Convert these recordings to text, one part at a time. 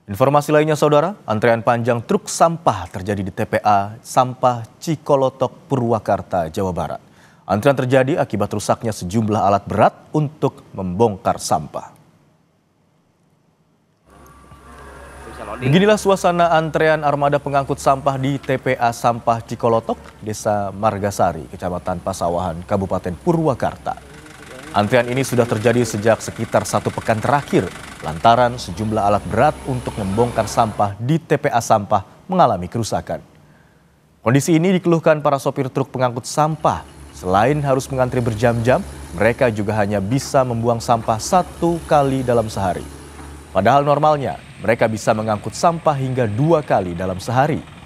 Informasi lainnya saudara, antrean panjang truk sampah terjadi di TPA Sampah Cikolotok, Purwakarta, Jawa Barat. Antrean terjadi akibat rusaknya sejumlah alat berat untuk membongkar sampah. Beginilah suasana antrean armada pengangkut sampah di TPA Sampah Cikolotok, Desa Margasari, Kecamatan Pasawahan, Kabupaten Purwakarta. Antrean ini sudah terjadi sejak sekitar 1 pekan terakhir, lantaran sejumlah alat berat untuk membongkar sampah di TPA Sampah mengalami kerusakan. Kondisi ini dikeluhkan para sopir truk pengangkut sampah. Selain harus mengantri berjam-jam, mereka juga hanya bisa membuang sampah 1 kali dalam sehari. Padahal normalnya, mereka bisa mengangkut sampah hingga 2 kali dalam sehari.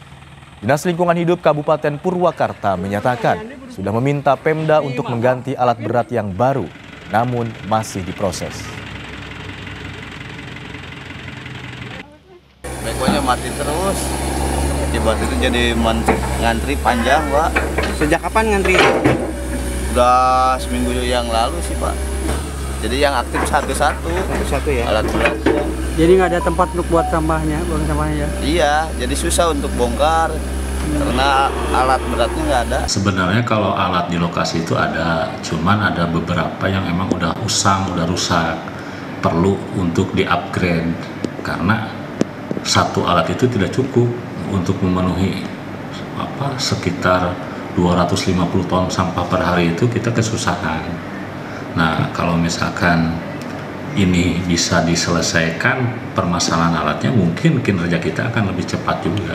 Dinas Lingkungan Hidup Kabupaten Purwakarta menyatakan sudah meminta Pemda untuk mengganti alat berat yang baru, namun masih diproses. Bekonya mati terus, akibat itu jadi ngantri panjang, Pak. Sejak kapan ngantri? Udah seminggu yang lalu sih, Pak. Jadi yang aktif satu-satu ya. alat berat. Jadi nggak ada tempat untuk buang sampahnya ya? Iya, jadi susah untuk bongkar karena alat beratnya nggak ada. Sebenarnya kalau alat di lokasi itu ada, cuman ada beberapa yang emang udah usang, udah rusak, perlu untuk di-upgrade karena satu alat itu tidak cukup untuk memenuhi sekitar 250 ton sampah per hari itu kita kesusahan. Nah, kalau misalkan ini bisa diselesaikan permasalahan alatnya, mungkin kinerja kita akan lebih cepat juga.